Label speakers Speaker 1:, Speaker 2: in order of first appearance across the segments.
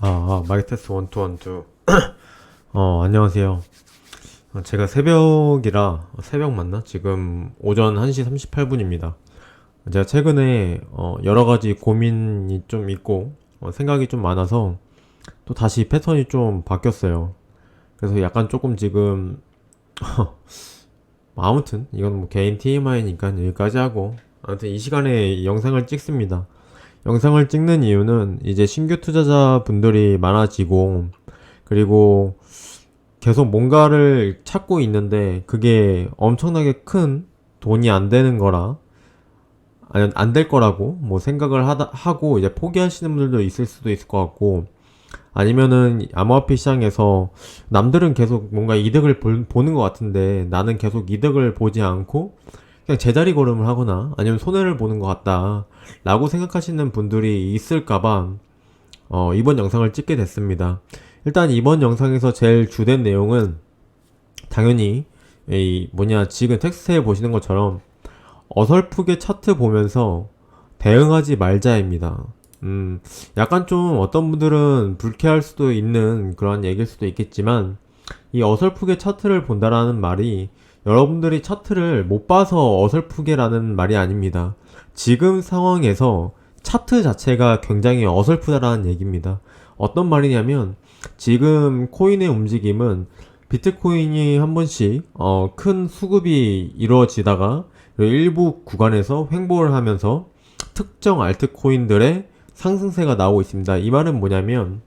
Speaker 1: 마이크 테스트 원투 원투. 안녕하세요. 제가 새벽 맞나? 지금 오전 1시 38분입니다. 제가 최근에 여러 가지 고민이 좀 있고 생각이 좀 많아서 또 다시 패턴이 좀 바뀌었어요. 그래서 약간 조금 지금 아무튼 이건 뭐 개인 TMI니까 여기까지 하고, 아무튼 이 시간에 영상을 찍습니다. 영상을 찍는 이유는 이제 신규 투자자분들이 많아지고, 그리고 계속 뭔가를 찾고 있는데 그게 엄청나게 큰 돈이 안 되는 거라, 아니 안 될 거라고 뭐 생각을 하고 이제 포기하시는 분들도 있을 수도 있을 것 같고, 아니면은 암호화폐 시장에서 남들은 계속 뭔가 이득을 보는 것 같은데 나는 계속 이득을 보지 않고 그냥 제자리 걸음을 하거나 아니면 손해를 보는 것 같다 라고 생각하시는 분들이 있을까봐 이번 영상을 찍게 됐습니다. 일단 이번 영상에서 제일 주된 내용은 당연히 지금 텍스트에 보시는 것처럼 어설프게 차트 보면서 대응하지 말자입니다. 약간 좀 어떤 분들은 불쾌할 수도 있는 그런 얘기일 수도 있겠지만, 이 어설프게 차트를 본다라는 말이 여러분들이 차트를 못 봐서 어설프게라는 말이 아닙니다. 지금 상황에서 차트 자체가 굉장히 어설프다라는 얘기입니다. 어떤 말이냐면, 지금 코인의 움직임은 비트코인이 한 번씩 큰 수급이 이루어지다가 일부 구간에서 횡보를 하면서 특정 알트코인들의 상승세가 나오고 있습니다. 이 말은 뭐냐면,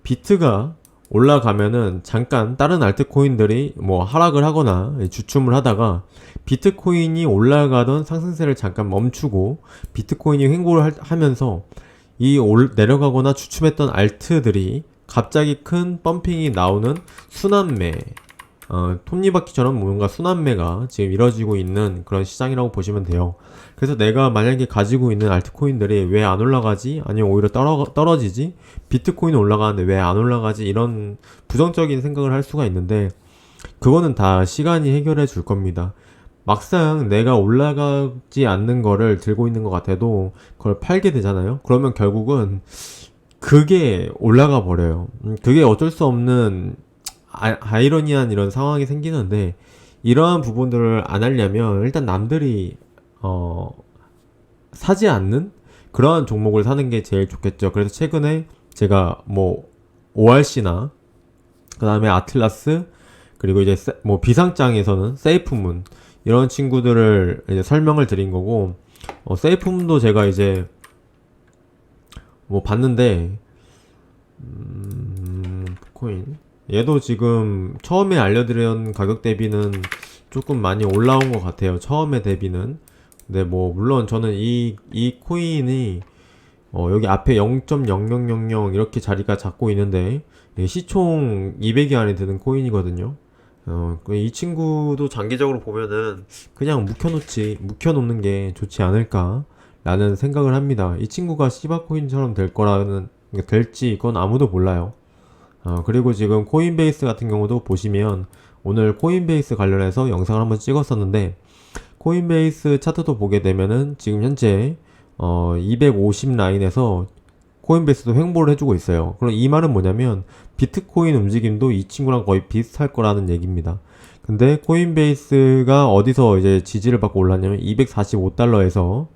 Speaker 1: 비트가 올라가면은 잠깐 다른 알트코인들이 뭐 하락을 하거나 주춤을 하다가 비트코인이 올라가던 상승세를 잠깐 멈추고 비트코인이 횡보를 하면서 내려가거나 주춤했던 알트들이 갑자기 큰 펌핑이 나오는 순환매, 톱니바퀴처럼 뭔가 순환매가 지금 이뤄지고 있는 그런 시장이라고 보시면 돼요. 그래서 내가 만약에 가지고 있는 알트코인들이 왜 안 올라가지? 아니면 오히려 떨어지지? 비트코인 올라가는데 왜 안 올라가지? 이런 부정적인 생각을 할 수가 있는데, 그거는 다 시간이 해결해 줄 겁니다. 막상 내가 올라가지 않는 거를 들고 있는 것 같아도 그걸 팔게 되잖아요. 그러면 결국은 그게 올라가 버려요. 그게 어쩔 수 없는 아이러니한 이런 상황이 생기는데, 이러한 부분들을 안 하려면 일단 남들이 사지 않는 그러한 종목을 사는 게 제일 좋겠죠. 그래서 최근에 제가 뭐 ORC나 그 다음에 아틀라스, 그리고 이제 뭐 비상장에서는 세이프문, 이런 친구들을 이제 설명을 드린 거고, 세이프문도 제가 이제 뭐 봤는데, 코인 얘도 지금 처음에 알려드린 가격 대비는 조금 많이 올라온 것 같아요. 처음에 대비는. 근데 뭐 물론 저는 이 코인이 여기 앞에 0.0000 이렇게 자리가 잡고 있는데 시총 200이 안에 드는 코인이거든요. 이 친구도 장기적으로 보면은 그냥 묵혀놓는 게 좋지 않을까 라는 생각을 합니다. 이 친구가 시바코인처럼 될지 그건 아무도 몰라요. 그리고 지금 코인베이스 같은 경우도 보시면, 오늘 코인베이스 관련해서 영상을 한번 찍었었는데, 코인베이스 차트도 보게 되면은 지금 현재 250 라인에서 코인베이스도 횡보를 해주고 있어요. 그럼 이 말은 뭐냐면 비트코인 움직임도 이 친구랑 거의 비슷할 거라는 얘기입니다. 근데 코인베이스가 어디서 이제 지지를 받고 올랐냐면 245달러에서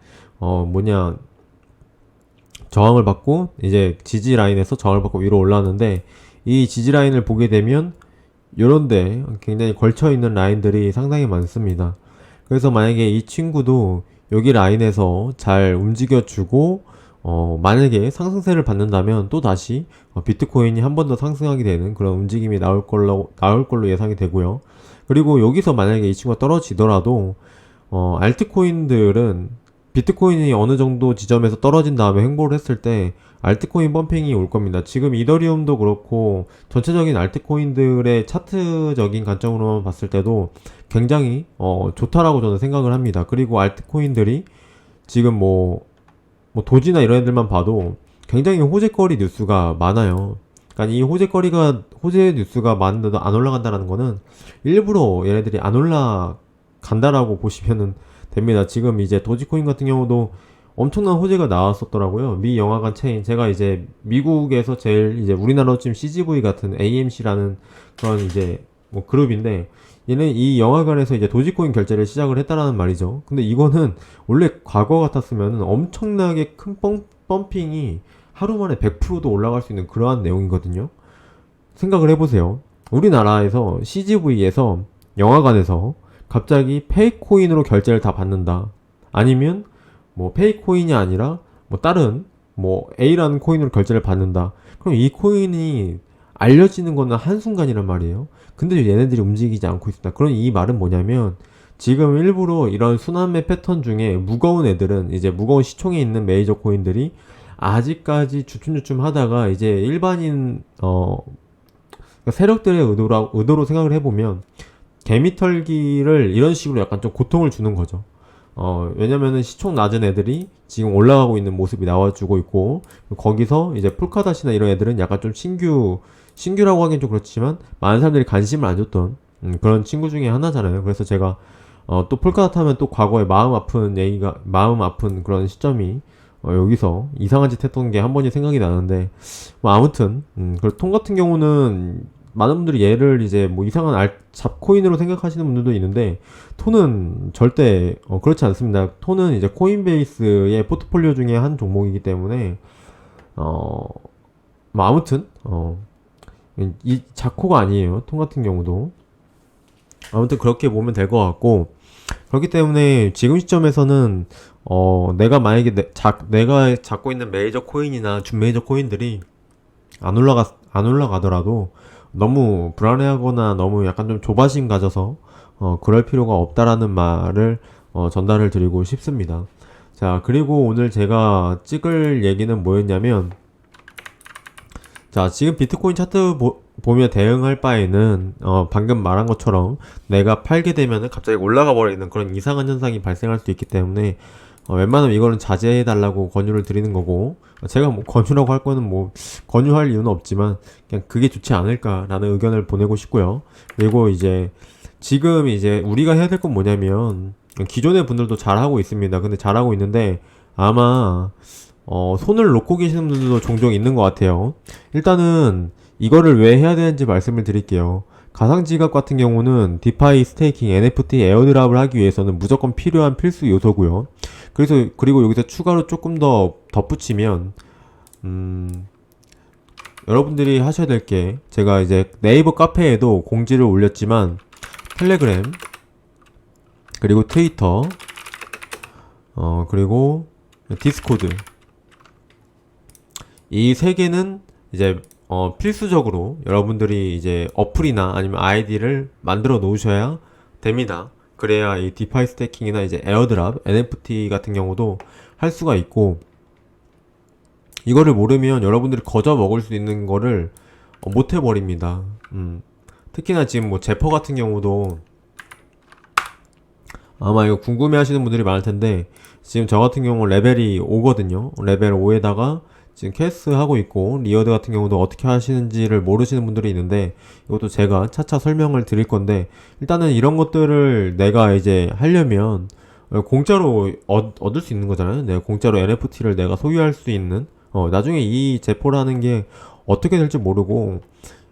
Speaker 1: 저항을 받고 이제 지지 라인에서 저항을 받고 위로 올라왔는데, 이 지지 라인을 보게 되면 요런데 굉장히 걸쳐 있는 라인들이 상당히 많습니다. 그래서 만약에 이 친구도 여기 라인에서 잘 움직여주고 만약에 상승세를 받는다면 또 다시 비트코인이 한 번 더 상승하게 되는 그런 움직임이 나올 걸로 예상이 되고요. 그리고 여기서 만약에 이 친구가 떨어지더라도 알트코인들은 비트코인이 어느 정도 지점에서 떨어진 다음에 횡보를 했을 때 알트코인 펌핑이 올 겁니다. 지금 이더리움도 그렇고 전체적인 알트코인들의 차트적인 관점으로만 봤을 때도 굉장히 좋다라고 저는 생각을 합니다. 그리고 알트코인들이 지금 뭐 도지나 이런 애들만 봐도 굉장히 호재거리 뉴스가 많아요. 그러니까 이 호재 뉴스가 많은데도 안 올라간다는 거는 일부러 얘네들이 안 올라간다라고 보시면은 됩니다. 지금 이제 도지코인 같은 경우도 엄청난 호재가 나왔었더라고요. 미 영화관 체인. 제가 이제 미국에서 제일 이제 우리나라로 치면 CGV 같은 AMC라는 그런 이제 뭐 그룹인데, 얘는 이 영화관에서 이제 도지코인 결제를 시작을 했다라는 말이죠. 근데 이거는 원래 과거 같았으면 엄청나게 큰 펌핑이 하루 만에 100%도 올라갈 수 있는 그러한 내용이거든요. 생각을 해보세요. 우리나라에서 CGV에서 영화관에서 갑자기 페이코인으로 결제를 다 받는다. 아니면 뭐 페이코인이 아니라 뭐 다른 뭐 A라는 코인으로 결제를 받는다. 그럼 이 코인이 알려지는 거는 한순간이란 말이에요. 근데 얘네들이 움직이지 않고 있습니다. 그럼 이 말은 뭐냐면 지금 일부러 이런 순환매 패턴 중에 무거운 애들은 이제 무거운 시총에 있는 메이저 코인들이 아직까지 주춤주춤 하다가 이제 일반인 세력들의 의도로 생각을 해보면 개미털기를 이런 식으로 약간 좀 고통을 주는 거죠. 왜냐면은 시총 낮은 애들이 지금 올라가고 있는 모습이 나와주고 있고, 거기서 이제 폴카닷이나 이런 애들은 약간 좀 신규라고 하긴 좀 그렇지만, 많은 사람들이 관심을 안 줬던, 그런 친구 중에 하나잖아요. 그래서 제가, 또 폴카닷 하면 또 과거에 마음 아픈 그런 시점이, 여기서 이상한 짓 했던 게 한 번이 생각이 나는데, 뭐 아무튼, 통 같은 경우는 많은 분들이 얘를 이제 뭐 이상한 잡코인으로 생각하시는 분들도 있는데, 톤은 절대 그렇지 않습니다. 톤은 이제 코인베이스의 포트폴리오 중에 한 종목이기 때문에 뭐 아무튼 이 자코가 아니에요. 톤 같은 경우도 아무튼 그렇게 보면 될 것 같고, 그렇기 때문에 지금 시점에서는 내가 만약에 내가 잡고 있는 메이저 코인이나 준메이저 코인들이 안 올라가더라도 너무 불안해하거나 너무 약간 좀 조바심 가져서 그럴 필요가 없다라는 말을 전달을 드리고 싶습니다. 자, 그리고 오늘 제가 찍을 얘기는 뭐였냐면, 자, 지금 비트코인 차트 보면 대응할 바에는 방금 말한 것처럼 내가 팔게 되면은 갑자기 올라가 버리는 그런 이상한 현상이 발생할 수 있기 때문에 웬만하면 이거는 자제해 달라고 권유를 드리는 거고, 제가 뭐 권유라고 할 거는 뭐 권유할 이유는 없지만 그냥 그게 좋지 않을까라는 의견을 보내고 싶고요. 그리고 이제 지금 이제 우리가 해야 될 건 뭐냐면, 기존의 분들도 잘하고 있습니다. 근데 잘하고 있는데 아마 손을 놓고 계시는 분들도 종종 있는 것 같아요. 일단은 이거를 왜 해야 되는지 말씀을 드릴게요. 가상지갑 같은 경우는 디파이, 스테이킹, NFT, 에어드랍을 하기 위해서는 무조건 필요한 필수 요소고요. 그리고 여기서 추가로 조금 더 덧붙이면, 여러분들이 하셔야 될 게, 제가 이제 네이버 카페에도 공지를 올렸지만 텔레그램, 그리고 트위터, 그리고 디스코드, 이 세 개는 이제 필수적으로 여러분들이 이제 어플이나 아니면 아이디를 만들어 놓으셔야 됩니다. 그래야 이 디파이 스테이킹이나 이제 에어드랍, NFT 같은 경우도 할 수가 있고, 이거를 모르면 여러분들이 거저 먹을 수 있는 거를 못 해버립니다. 특히나 지금 뭐 제퍼 같은 경우도 아마 이거 궁금해 하시는 분들이 많을 텐데, 지금 저 같은 경우 레벨이 5거든요. 레벨 5에다가 지금 캐스 하고 있고, 리어드 같은 경우도 어떻게 하시는지를 모르시는 분들이 있는데, 이것도 제가 차차 설명을 드릴 건데, 일단은 이런 것들을 내가 이제 하려면 공짜로 얻을 수 있는 거잖아요. 내가 공짜로 NFT를 내가 소유할 수 있는, 나중에 이 제포라는 게 어떻게 될지 모르고,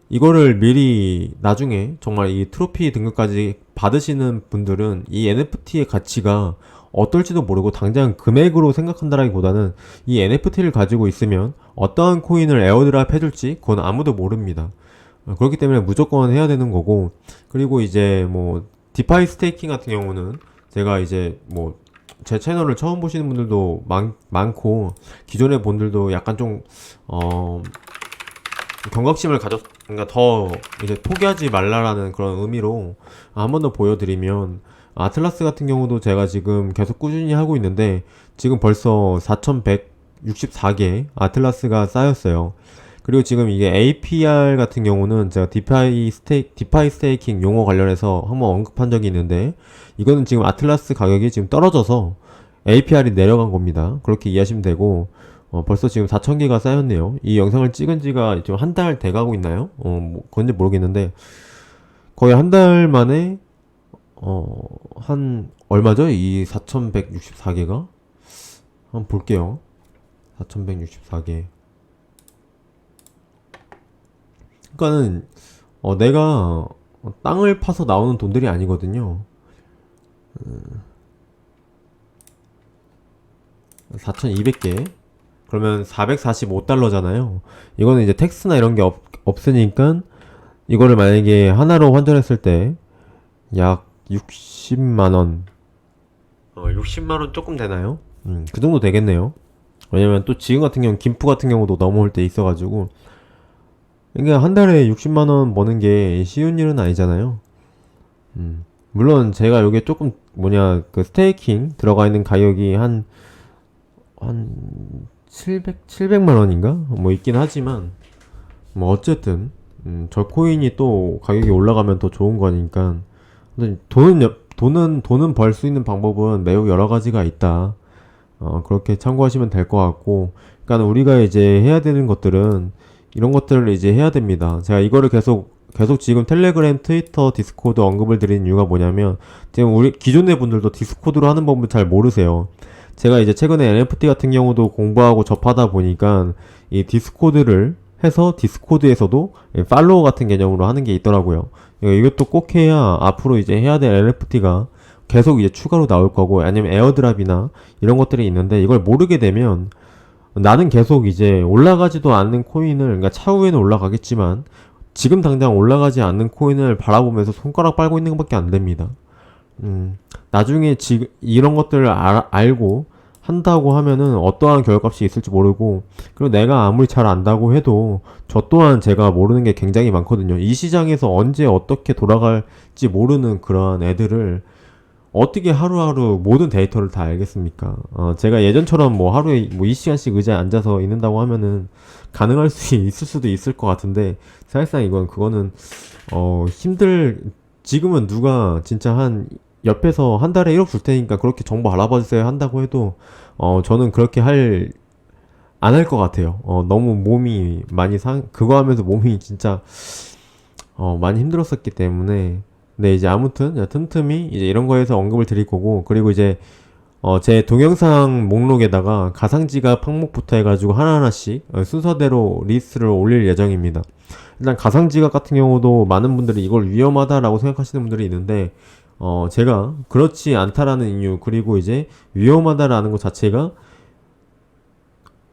Speaker 1: 이거를 미리 나중에 정말 이 트로피 등급까지 받으시는 분들은 이 NFT의 가치가 어떨지도 모르고 당장 금액으로 생각한다라기보다는 이 NFT를 가지고 있으면 어떠한 코인을 에어드랍 해줄지 그건 아무도 모릅니다. 그렇기 때문에 무조건 해야 되는 거고, 그리고 이제 뭐 디파이 스테이킹 같은 경우는 제가 이제 뭐 제 채널을 처음 보시는 분들도 많고, 기존의 분들도 약간 좀 경각심을 그러니까 더 이제 포기하지 말라라는 그런 의미로 한 번 더 보여드리면, 아틀라스 같은 경우도 제가 지금 계속 꾸준히 하고 있는데 지금 벌써 4164개 아틀라스가 쌓였어요. 그리고 지금 이게 APR 같은 경우는 제가 디파이 스테이킹 용어 관련해서 한번 언급한 적이 있는데, 이거는 지금 아틀라스 가격이 지금 떨어져서 APR이 내려간 겁니다. 그렇게 이해하시면 되고, 벌써 지금 4,000개가 쌓였네요. 이 영상을 찍은 지가 지금 한 달 돼가고 있나요? 그건지 모르겠는데, 거의 한 달 만에, 한, 얼마죠? 이 4,164개가? 한번 볼게요. 4164개. 그러니까는 내가 땅을 파서 나오는 돈들이 아니거든요. 4200개. 그러면 445달러잖아요. 이거는 이제 텍스나 이런 게 없으니까 이거를 만약에 하나로 환전했을 때 약 60만원. 60만원 조금 되나요? 그 정도 되겠네요. 왜냐면 또 지금 같은 경우는 김프 같은 경우도 넘어올 때 있어가지고. 그러니까 한 달에 60만원 버는 게 쉬운 일은 아니잖아요. 물론 제가 요게 조금 그 스테이킹 들어가 있는 가격이 한 700만 원인가? 뭐 있긴 하지만, 뭐 어쨌든, 저 코인이 또 가격이 올라가면 더 좋은 거니까. 근데 돈은 벌 수 있는 방법은 매우 여러 가지가 있다. 그렇게 참고하시면 될 것 같고. 그러니까 우리가 이제 해야 되는 것들은 이런 것들을 이제 해야 됩니다. 제가 이거를 계속 지금 텔레그램, 트위터, 디스코드 언급을 드리는 이유가 뭐냐면, 지금 우리 기존의 분들도 디스코드로 하는 법을 잘 모르세요. 제가 이제 최근에 NFT 같은 경우도 공부하고 접하다 보니까 이 디스코드를 해서 디스코드에서도 팔로워 같은 개념으로 하는 게 있더라고요. 이것도 꼭 해야 앞으로 이제 해야 될 NFT가 계속 이제 추가로 나올 거고, 아니면 에어드랍이나 이런 것들이 있는데, 이걸 모르게 되면 나는 계속 이제 올라가지도 않는 코인을, 그러니까 차후에는 올라가겠지만 지금 당장 올라가지 않는 코인을 바라보면서 손가락 빨고 있는 것밖에 안 됩니다. 나중에 지금 이런 것들을 알고 한다고 하면은 어떠한 결과값이 있을지 모르고, 그리고 내가 아무리 잘 안다고 해도 저 또한 제가 모르는 게 굉장히 많거든요. 이 시장에서 언제 어떻게 돌아갈지 모르는 그러한 애들을 어떻게 하루하루 모든 데이터를 다 알겠습니까? 제가 예전처럼 뭐 하루에 뭐 2시간씩 의자에 앉아서 있는다고 하면은 가능할 수 있을 수도 있을 것 같은데, 사실상 그거는 지금은 누가 진짜 옆에서 한 달에 1억 줄 테니까 그렇게 정보 알아봐 주세요 한다고 해도 저는 그렇게 안 할 것 같아요. 너무 몸이 많이 그거 하면서 몸이 진짜 많이 힘들었었기 때문에. 네, 이제 아무튼 틈틈이 이제 이런 거에서 언급을 드릴 거고, 그리고 이제 제 동영상 목록에다가 가상지갑 항목부터 해가지고 하나하나씩 순서대로 리스트를 올릴 예정입니다. 일단 가상지갑 같은 경우도 많은 분들이 이걸 위험하다라고 생각하시는 분들이 있는데, 제가 그렇지 않다라는 이유, 그리고 이제 위험하다라는 것 자체가,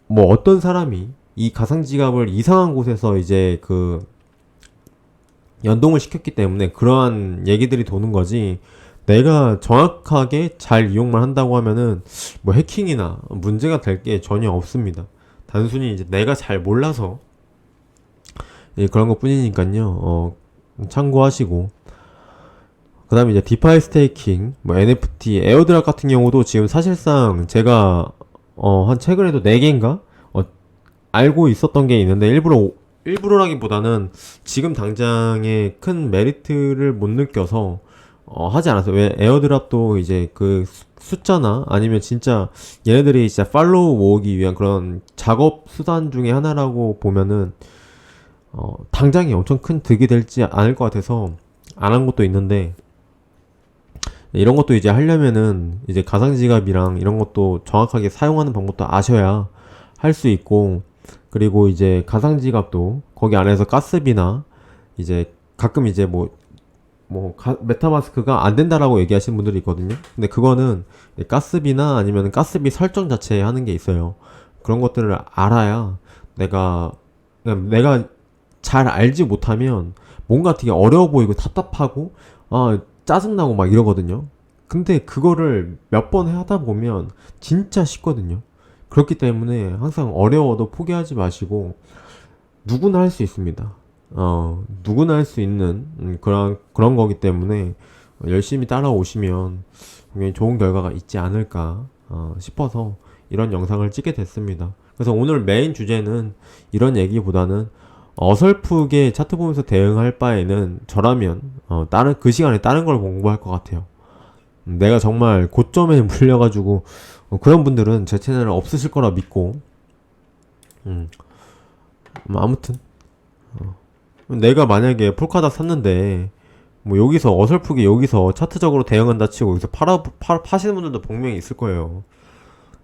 Speaker 1: 뭐 어떤 사람이 이 가상지갑을 이상한 곳에서 이제 연동을 시켰기 때문에 그러한 얘기들이 도는 거지, 내가 정확하게 잘 이용만 한다고 하면은 뭐 해킹이나 문제가 될 게 전혀 없습니다. 단순히 이제 내가 잘 몰라서 그런 것 뿐이니까요. 참고하시고. 그 다음에 이제 디파이 스테이킹, 뭐 NFT, 에어드랍 같은 경우도 지금 사실상 제가 한 최근에도 4개인가? 알고 있었던 게 있는데 일부러라기보다는 지금 당장에 큰 메리트를 못 느껴서 하지 않았어요. 왜 에어드랍도 이제 그 숫자나 아니면 진짜 얘네들이 진짜 팔로우 모으기 위한 그런 작업 수단 중에 하나라고 보면은 당장에 엄청 큰 득이 될지 않을 것 같아서 안 한 것도 있는데, 이런 것도 이제 하려면은 이제 가상지갑이랑 이런 것도 정확하게 사용하는 방법도 아셔야 할 수 있고, 그리고 이제 가상지갑도 거기 안에서 가스비나 이제 가끔 이제 메타마스크가 안 된다라고 얘기하시는 분들이 있거든요. 근데 그거는 가스비나 아니면 가스비 설정 자체에 하는 게 있어요. 그런 것들을 알아야 내가 잘 알지 못하면 뭔가 되게 어려워 보이고 답답하고 짜증나고 막 이러거든요. 근데 그거를 몇 번 하다 보면 진짜 쉽거든요. 그렇기 때문에 항상 어려워도 포기하지 마시고, 누구나 할 수 있습니다. 누구나 할 수 있는 그런 거기 때문에 열심히 따라오시면 굉장히 좋은 결과가 있지 않을까 싶어서 이런 영상을 찍게 됐습니다. 그래서 오늘 메인 주제는 이런 얘기보다는 어설프게 차트 보면서 대응할 바에는 저라면 그 시간에 다른 걸 공부할 것 같아요. 내가 정말 고점에 물려가지고 그런 분들은 제 채널에 없으실 거라 믿고, 아무튼 내가 만약에 폴카다 샀는데 뭐 여기서 어설프게 여기서 차트적으로 대응한다 치고 여기서 파시는 분들도 분명히 있을 거예요.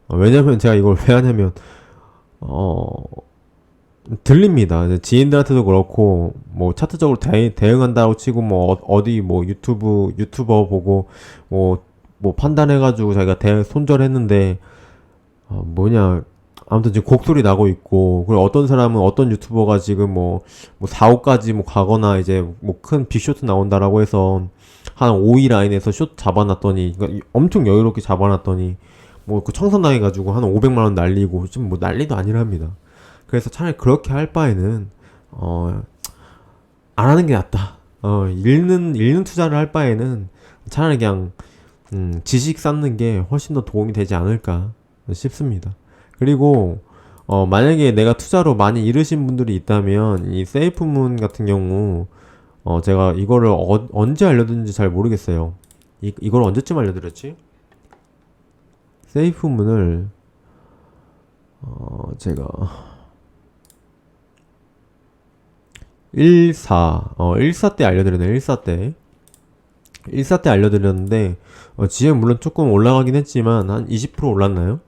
Speaker 1: 왜냐면 제가 이걸 왜 하냐면 어 들립니다. 이제 지인들한테도 그렇고 뭐 차트적으로 대응한다고 치고 뭐 어디 뭐 유튜버 보고 뭐 판단해가지고 자기가 손절했는데 뭐냐 아무튼 지금 곡소리 나고 있고 그리고 어떤 사람은 어떤 유튜버가 지금 뭐 4호까지 뭐 가거나 이제 뭐 큰 빅쇼트 나온다라고 해서 한 5위 라인에서 숏 잡아놨더니 그러니까 엄청 여유롭게 잡아놨더니 뭐 그 청산당해가지고 한 500만 원 날리고 지금 뭐 난리도 아니랍니다. 그래서 차라리 그렇게 할 바에는 안 하는 게 낫다. 읽는 투자를 할 바에는 차라리 그냥 지식 쌓는 게 훨씬 더 도움이 되지 않을까 싶습니다. 그리고 만약에 내가 투자로 많이 잃으신 분들이 있다면 이 세이프문 같은 경우 제가 이거를 언제 알려드렸는지 잘 모르겠어요. 이걸 언제쯤 알려드렸지? 세이프문을 제가 14 때 알려드렸네요. 14때 알려드렸는데 지금 물론 조금 올라가긴 했지만 한 20% 올랐나요?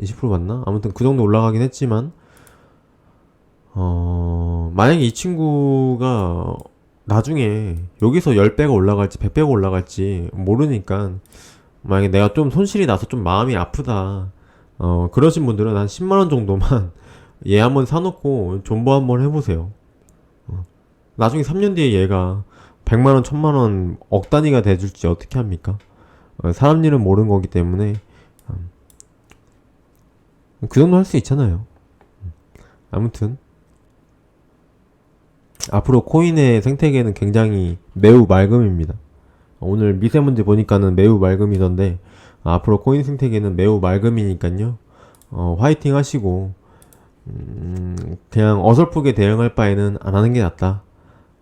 Speaker 1: 20% 맞나? 아무튼 그 정도 올라가긴 했지만 만약에 이 친구가 나중에 여기서 10배가 올라갈지 100배가 올라갈지 모르니까 만약에 내가 좀 손실이 나서 좀 마음이 아프다 그러신 분들은 한 10만원 정도만 얘 한번 사놓고 존버 한번 해보세요. 나중에 3년 뒤에 얘가 100만원, 1000만원, 억 단위가 돼줄지 어떻게 합니까? 사람 일은 모르는 거기 때문에 그 정도 할 수 있잖아요. 아무튼 앞으로 코인의 생태계는 굉장히 매우 맑음입니다. 오늘 미세먼지 보니까는 매우 맑음이던데 앞으로 코인 생태계는 매우 맑음이니까요. 화이팅 하시고 그냥 어설프게 대응할 바에는 안 하는 게 낫다.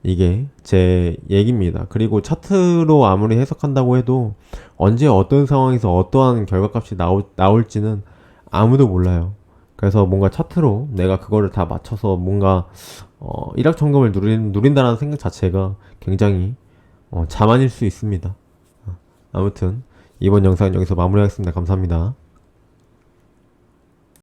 Speaker 1: 이게 제 얘기입니다. 그리고 차트로 아무리 해석한다고 해도 언제 어떤 상황에서 어떠한 결과값이 나올지는 아무도 몰라요. 그래서 뭔가 차트로 내가 그거를 다 맞춰서 뭔가 일확천금을 누린다는 생각 자체가 굉장히 자만일 수 있습니다. 아무튼 이번 영상은 여기서 마무리하겠습니다. 감사합니다.